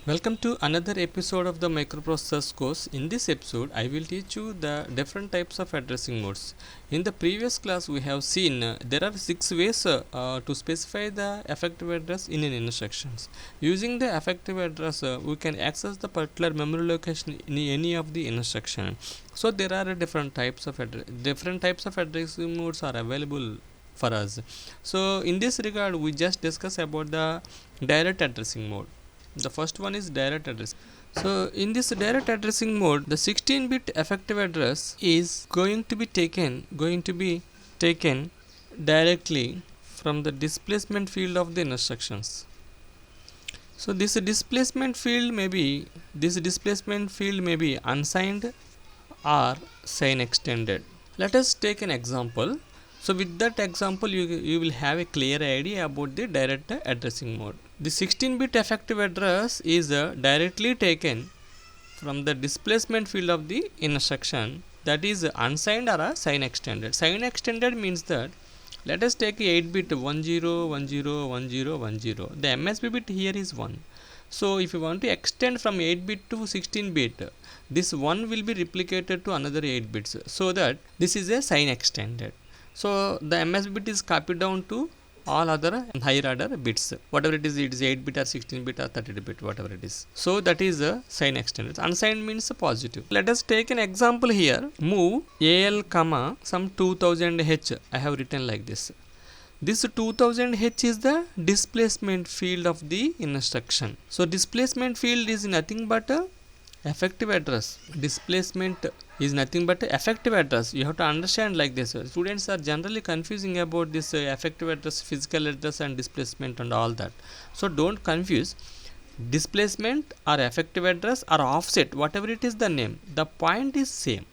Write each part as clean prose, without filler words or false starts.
Welcome to another episode of the microprocessors course. In this episode, I will teach you the different types of addressing modes. In the previous class, we have seen there are 6 ways to specify the effective address in an instructions. Using the effective address, we can access the particular memory location in any of the instruction. So there are different types of addressing modes are available for us. So in this regard, we just discuss about the direct addressing mode. The first one is direct address. So in this direct addressing mode, the 16-bit effective address is going to be taken directly from the displacement field of the instructions. So this displacement field may be unsigned or sign extended. Let us take an example. So with that example, you will have a clear idea about the direct addressing mode. The 16-bit effective address is directly taken from the displacement field of the instruction, that is unsigned or a sign extended. Sign extended means that, let us take a 8-bit 10 10 10 10. The MSB bit here is 1. So if you want to extend from 8-bit to 16-bit, this 1 will be replicated to another 8 bits, so that this is a sign extended. So the MSB bit is copied down to all other higher order bits, whatever it is 8-bit or 16-bit or 32-bit, whatever it is. So that is a sign extended. Unsigned means a positive. Let us take an example here. Move AL comma some 2000H. I have written like this. This 2000H is the displacement field of the instruction. So displacement field is nothing but a effective address. Displacement is nothing but effective address. You have to understand like this. Students are generally confusing about this effective address, physical address and displacement and all that. So don't confuse displacement or effective address or offset, whatever it is the name, the point is same.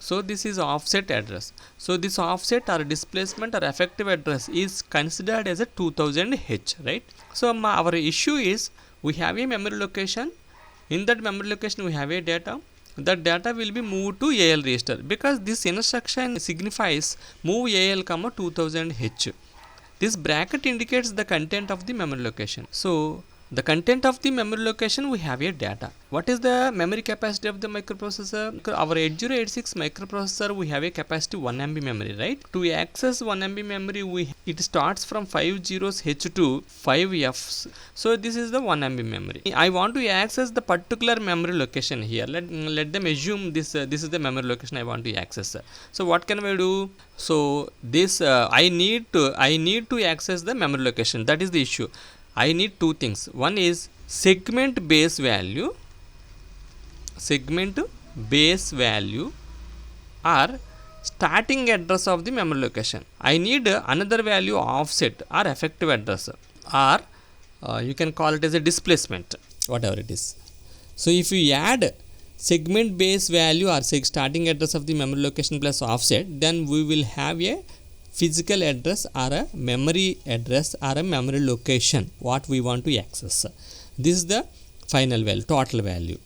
So this is offset address. So this offset or displacement or effective address is considered as a 2000H, right? So our issue is, we have a memory location. In that memory location we have a data. That data will be moved to AL register, because this instruction signifies move AL comma 2000H. This bracket indicates the content of the memory location. So the content of the memory location, we have a data. What is the memory capacity of the microprocessor? Our 8086 microprocessor, we have a capacity 1 MB memory, right? To access 1 MB memory, it starts from 5 zeros H to 5 Fs. So this is the 1 MB memory. I want to access the particular memory location here. Let them assume this is the memory location I want to access. So what can we do? So this I need to access the memory location. That is the issue. I need two things. One is segment base value or starting address of the memory location. I need another value offset or effective address, or you can call it as a displacement, whatever it is. So if you add segment base value or starting address of the memory location plus offset, then we will have a physical address or a memory address or a memory location what we want to access. This is the final value, total value,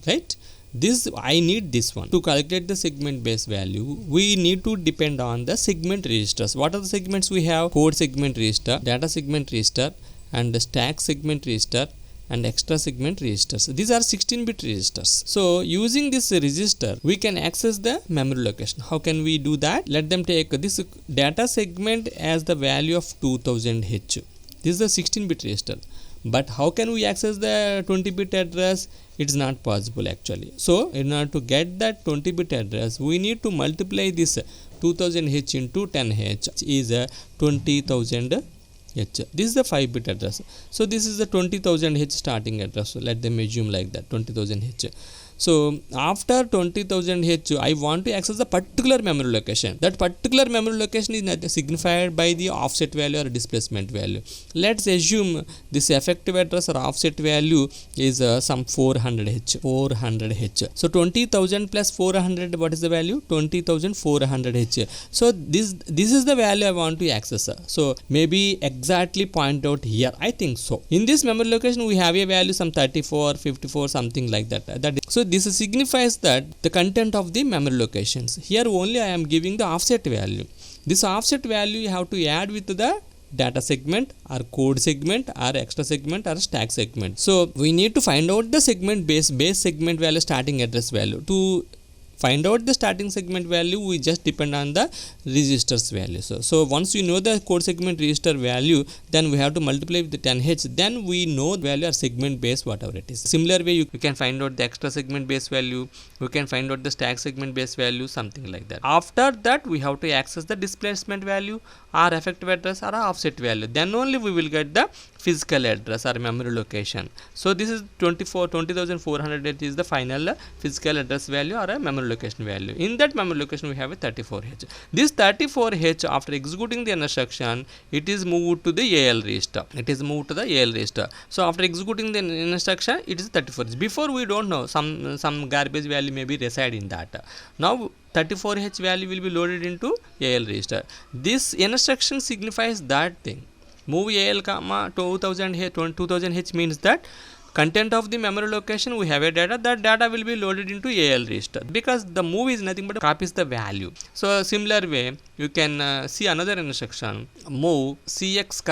right? This I need this one. To calculate the segment base value, we need to depend on the segment registers. What are the segments we have? Code segment register, data segment register, and the stack segment register, and extra segment registers. These are 16-bit registers. So using this register, we can access the memory location. How can we do that? Let them take this data segment as the value of 2000H. This is the 16-bit register. But how can we access the 20-bit address? It's not possible actually. So in order to get that 20-bit address, we need to multiply this 2000H into 10H is 20,000H. This is the 5-bit address. So this is the 20,000H starting address. So let them assume like that, 20,000H. So after 20,000H, I want to access the particular memory location. That particular memory location is signified by the offset value or displacement value. Let's assume this effective address or offset value is some 400H. So 20,000 plus 400, what is the value? 20,400H. So this is the value I want to access. So maybe exactly point out here. I think so. In this memory location, we have a value some 34, 54, something like that. So this signifies that the content of the memory locations. Here only I am giving the offset value. This offset value you have to add with the data segment or code segment or extra segment or stack segment. So we need to find out the segment base segment value, starting address value. To find out the starting segment value, we just depend on the registers value. So once we know the code segment register value, then we have to multiply with the 10h, then we know the value or segment base whatever it is. Similar way you can find out the extra segment base value, we can find out the stack segment base value, something like that. After that we have to access the displacement value or effective address or offset value, then only we will get the physical address or memory location. So this is 20,400 is the final physical address value or a memory location value. In that memory location we have a 34h. This 34h, after executing the instruction, it is moved to the AL register. So after executing the instruction, it is 34h. Before we don't know, some garbage value may be reside in that. Now 34h value will be loaded into AL register. This instruction signifies that thing. Move AL, 2000h means that content of the memory location we have a data, that data will be loaded into AL register, because the move is nothing but copies the value. So similar way you can see another instruction, move CX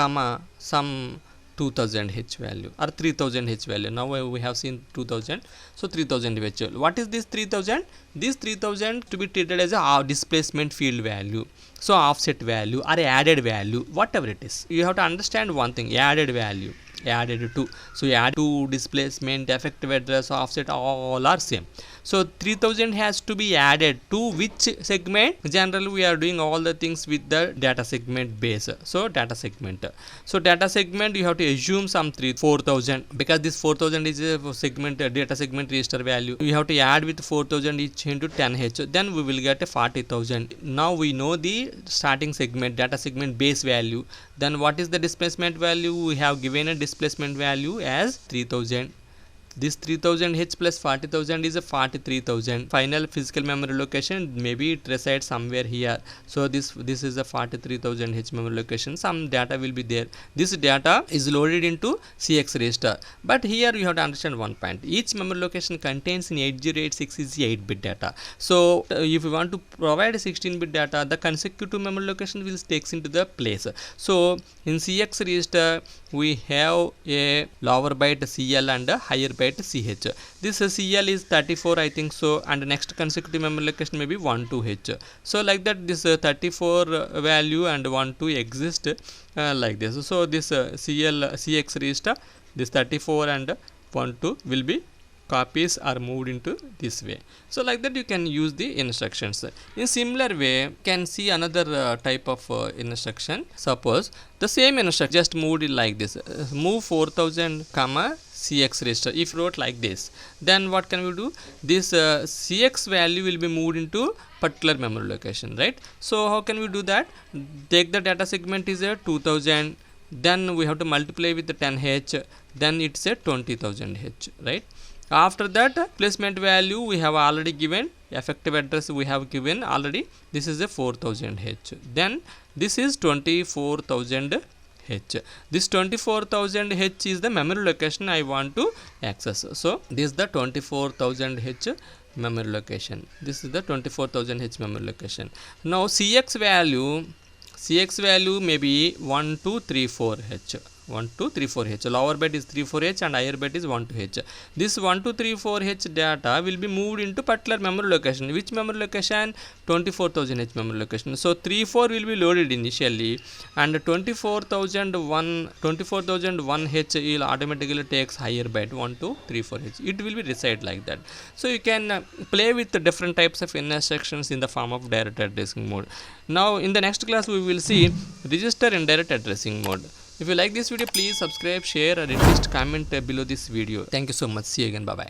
some 2000h value or 3000h value. Now we have seen 2000, so 3000h. What is this 3000? This 3000 to be treated as a displacement field value, so offset value or added value, whatever it is. You have to understand one thing, added value, added to. So add to, displacement, effective address, offset, all are same. So 3000 has to be added to which segment? Generally we are doing all the things with the data segment base. So data segment. So data segment you have to assume some 4000, because this 4000 is a segment data segment register value. You have to add with 4000 each into 10h, then we will get a 40,000. Now we know the starting segment data segment base value. Then what is the displacement value? We have given a displacement value as 3000. This 3000h plus 40,000 is a 43,000. Final physical memory location, maybe it resides somewhere here. So this is a 43,000h memory location. Some data will be there. This data is loaded into CX register. But here you have to understand one point. Each memory location contains in 8086 is 8-bit data. So if you want to provide a 16-bit data, the consecutive memory location will takes into the place. So in CX register we have a lower byte CL and a higher byte CH. This CL is 34 I think so, and next consecutive memory location may be 12H. So like that this 34 value and 12 exist like this. So this CX register, this 34 and 12 will be copies are moved into this way. So like that you can use the instructions. In similar way you can see another type of instruction. Suppose the same instruction just moved it like this, move 4000 CX register. If wrote like this, then what can we do? This CX value will be moved into particular memory location, right? So how can we do that? Take the data segment is a 2000, then we have to multiply with the 10h, then it's a 20,000h, right? After that placement value we have already given, effective address we have given already, this is a 4000h, then this is 24,000h. This 24,000h is the memory location I want to access. So this is the 24,000h memory location. This is the 24,000h memory location. Now CX value may be 1234h. 1234h. Lower byte is 34h and higher byte is 12h. This 1234h data will be moved into particular memory location. Which memory location? 24,000h memory location. So 34 will be loaded initially, and 24,001h will automatically takes higher byte 1234h. It will be reside like that. So you can play with the different types of instructions in the form of direct addressing mode. Now in the next class we will see register indirect addressing mode. If you like this video, please subscribe, share, or at least comment below this video. Thank you so much. See you again. Bye bye.